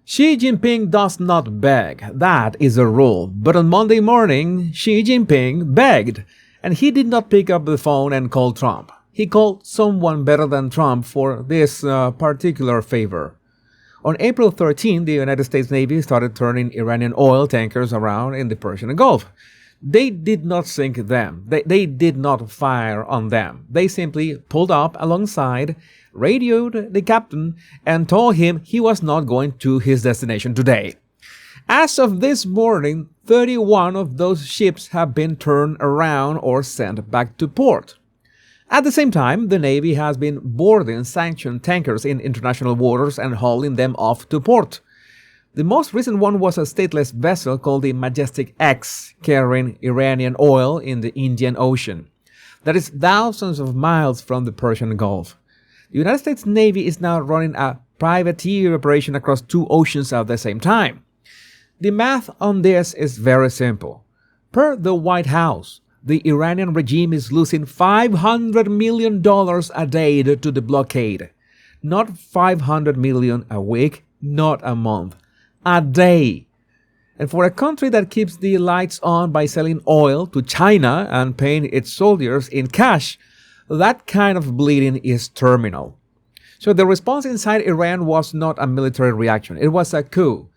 Xi Jinping does not beg, that is a rule. But on Monday morning, Xi Jinping begged, and he did not pick up the phone and call Trump. He called someone better than Trump for this particular favor. On April 13, the United States Navy started turning Iranian oil tankers around in the Persian Gulf. They did not sink them. They did not fire on them. They simply pulled up alongside, radioed the captain, and told him he was not going to his destination today. As of this morning, 31 of those ships have been turned around or sent back to port. At the same time, the Navy has been boarding sanctioned tankers in international waters and hauling them off to port. The most recent one was a stateless vessel called the Majestic X, carrying Iranian oil in the Indian Ocean. That is thousands of miles from the Persian Gulf. The United States Navy is now running a privateer operation across two oceans at the same time. The math on this is very simple. Per the White House, the Iranian regime is losing $500 million a day to the blockade. Not $500 million a week, not a month. A day. And for a country that keeps the lights on by selling oil to China and paying its soldiers in cash, that kind of bleeding is terminal. So the response inside Iran was not a military reaction. It was a coup.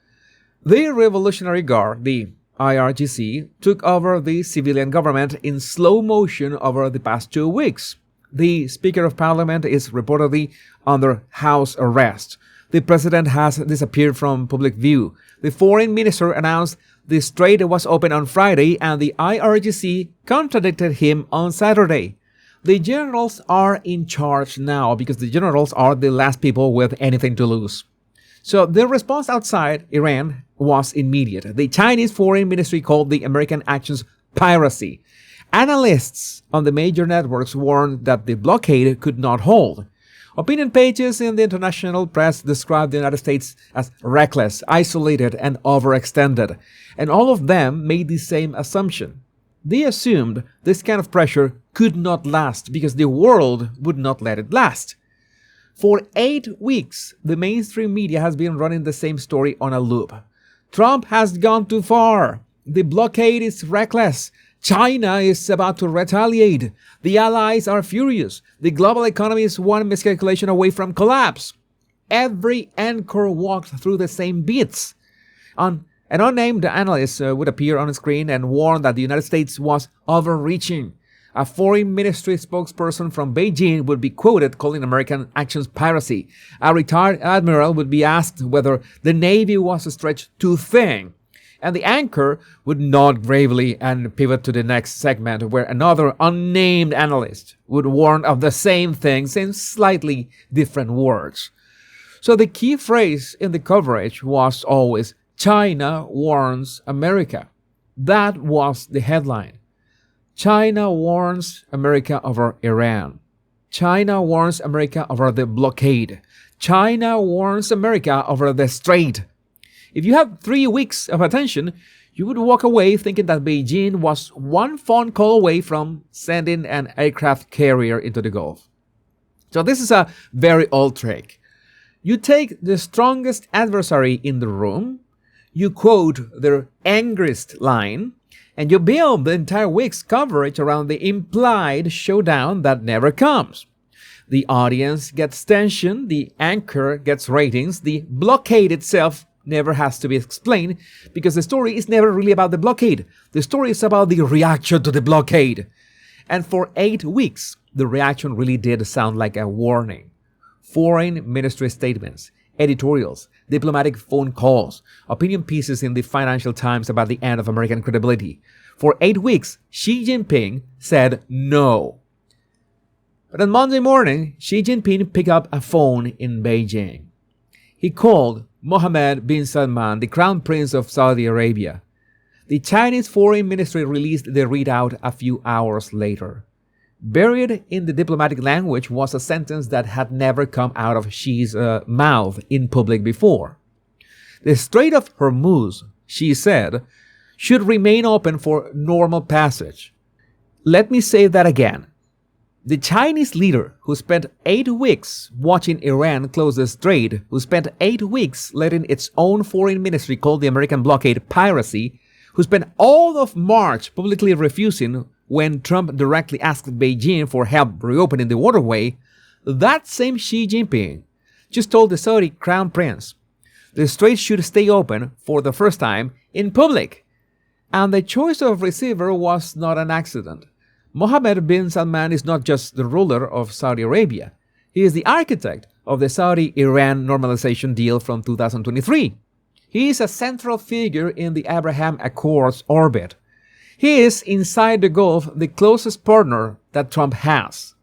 The Revolutionary Guard, the IRGC, took over the civilian government in slow motion over the past 2 weeks. The Speaker of Parliament is reportedly under house arrest. The president has disappeared from public view. The foreign minister announced the Strait was open on Friday, and the IRGC contradicted him on Saturday. The generals are in charge now because the generals are the last people with anything to lose. So the response outside Iran was immediate. The Chinese Foreign Ministry called the American actions piracy. Analysts on the major networks warned that the blockade could not hold. Opinion pages in the international press described the United States as reckless, isolated, and overextended, and all of them made the same assumption. They assumed this kind of pressure could not last because the world would not let it last. For 8 weeks, the mainstream media has been running the same story on a loop. Trump has gone too far. The blockade is reckless. China is about to retaliate. The allies are furious. The global economy is one miscalculation away from collapse. Every anchor walked through the same beats. An unnamed analyst would appear on screen and warn that the United States was overreaching. A foreign ministry spokesperson from Beijing would be quoted calling American actions piracy. A retired admiral would be asked whether the Navy was stretched too thin. And the anchor would nod gravely and pivot to the next segment where another unnamed analyst would warn of the same things in slightly different words. So the key phrase in the coverage was always, China warns America. That was the headline. China warns America over Iran. China warns America over the blockade. China warns America over the Strait. If you had 3 weeks of attention, you would walk away thinking that Beijing was one phone call away from sending an aircraft carrier into the Gulf. So this is a very old trick. You take the strongest adversary in the room, you quote their angriest line, and you build the entire week's coverage around the implied showdown that never comes. The audience gets tension, the anchor gets ratings, the blockade itself never has to be explained because the story is never really about the blockade. The story is about the reaction to the blockade. And for 8 weeks, the reaction really did sound like a warning. Foreign ministry statements, editorials, diplomatic phone calls, opinion pieces in the Financial Times about the end of American credibility. For 8 weeks, Xi Jinping said no. But on Monday morning, Xi Jinping picked up a phone in Beijing. He called Mohammed bin Salman, the Crown Prince of Saudi Arabia. The Chinese Foreign Ministry released the readout a few hours later. Buried in the diplomatic language was a sentence that had never come out of Xi's mouth in public before. The Strait of Hormuz, Xi said, should remain open for normal passage. Let me say that again. The Chinese leader who spent 8 weeks watching Iran close the Strait, who spent 8 weeks letting its own foreign ministry call the American blockade piracy, who spent all of March publicly refusing when Trump directly asked Beijing for help reopening the waterway, that same Xi Jinping just told the Saudi crown prince the Strait should stay open for the first time in public. And the choice of receiver was not an accident. Mohammed bin Salman is not just the ruler of Saudi Arabia. He is the architect of the Saudi-Iran normalization deal from 2023. He is a central figure in the Abraham Accords orbit. He is, inside the Gulf, the closest partner that Trump has.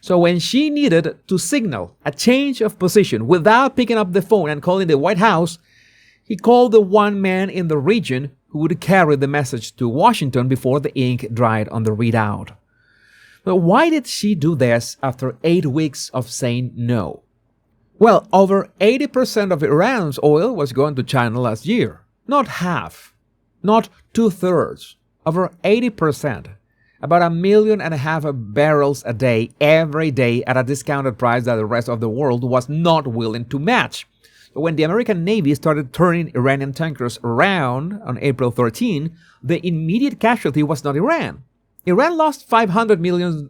So when she needed to signal a change of position without picking up the phone and calling the White House, he called the one man in the region who would carry the message to Washington before the ink dried on the readout. But why did she do this after 8 weeks of saying no? Well, over 80% of Iran's oil was going to China last year. Not half, not 2/3, over 80%. About 1.5 million barrels a day, every day, at a discounted price that the rest of the world was not willing to match. When the American Navy started turning Iranian tankers around on April 13, the immediate casualty was not Iran. Iran lost $500 million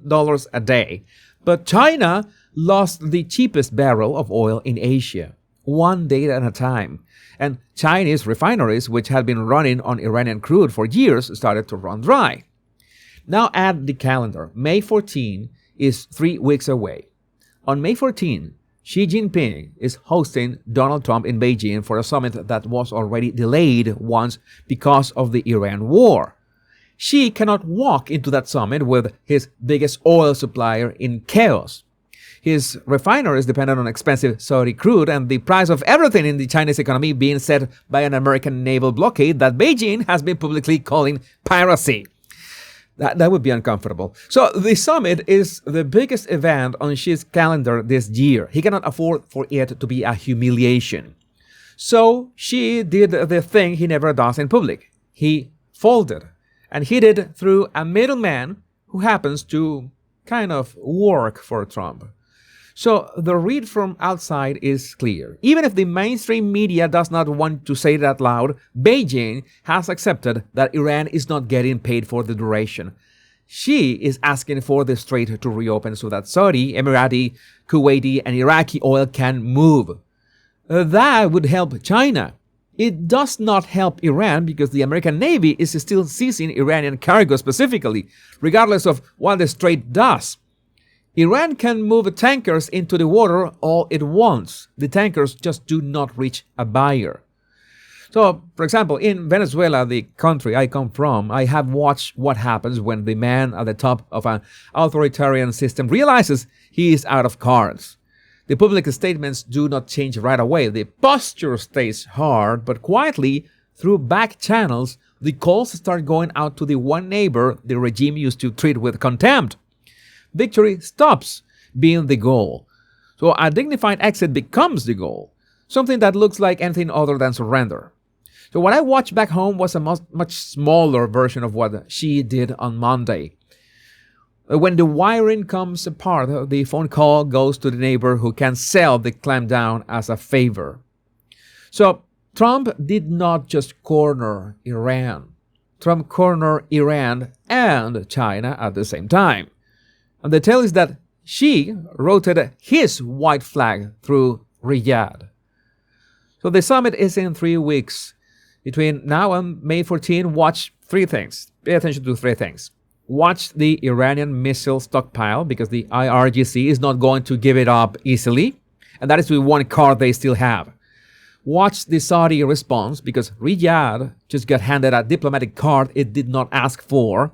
a day, but China lost the cheapest barrel of oil in Asia, one day at a time. And Chinese refineries, which had been running on Iranian crude for years, started to run dry. Now add the calendar. May 14 is 3 weeks away. On May 14, Xi Jinping is hosting Donald Trump in Beijing for a summit that was already delayed once because of the Iran war. Xi cannot walk into that summit with his biggest oil supplier in chaos. His refineries depended on expensive Saudi crude and the price of everything in the Chinese economy being set by an American naval blockade that Beijing has been publicly calling piracy. That would be uncomfortable. So the summit is the biggest event on Xi's calendar this year. He cannot afford for it to be a humiliation. So Xi did the thing he never does in public. He folded. And he did it through a middleman who happens to kind of work for Trump. So the read from outside is clear. Even if the mainstream media does not want to say that loud, Beijing has accepted that Iran is not getting paid for the duration. Xi is asking for the Strait to reopen so that Saudi, Emirati, Kuwaiti, and Iraqi oil can move. That would help China. It does not help Iran because the American Navy is still seizing Iranian cargo specifically, regardless of what the Strait does. Iran can move tankers into the water all it wants. The tankers just do not reach a buyer. So, for example, in Venezuela, the country I come from, I have watched what happens when the man at the top of an authoritarian system realizes he is out of cards. The public statements do not change right away. The posture stays hard, but quietly, through back channels, the calls start going out to the one neighbor the regime used to treat with contempt. Victory stops being the goal. So a dignified exit becomes the goal, something that looks like anything other than surrender. So what I watched back home was a much smaller version of what she did on Monday. When the wiring comes apart, the phone call goes to the neighbor who can sell the clampdown as a favor. So Trump did not just corner Iran. Trump cornered Iran and China at the same time. And the tale is that Xi rotated his white flag through Riyadh. So the summit is in 3 weeks. Between now and May 14, watch 3 things. Pay attention to 3 things. Watch the Iranian missile stockpile because the IRGC is not going to give it up easily. And that is the one card they still have. Watch the Saudi response because Riyadh just got handed a diplomatic card it did not ask for.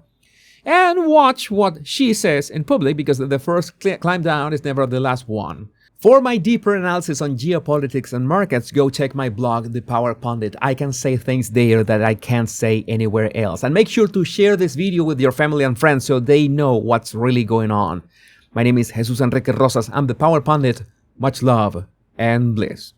And watch what she says in public because the first climb down is never the last one. For my deeper analysis on geopolitics and markets, go check my blog, The Power Pundit. I can say things there that I can't say anywhere else. And make sure to share this video with your family and friends so they know what's really going on. My name is Jesus Enrique Rosas. I'm The Power Pundit. Much love and bliss.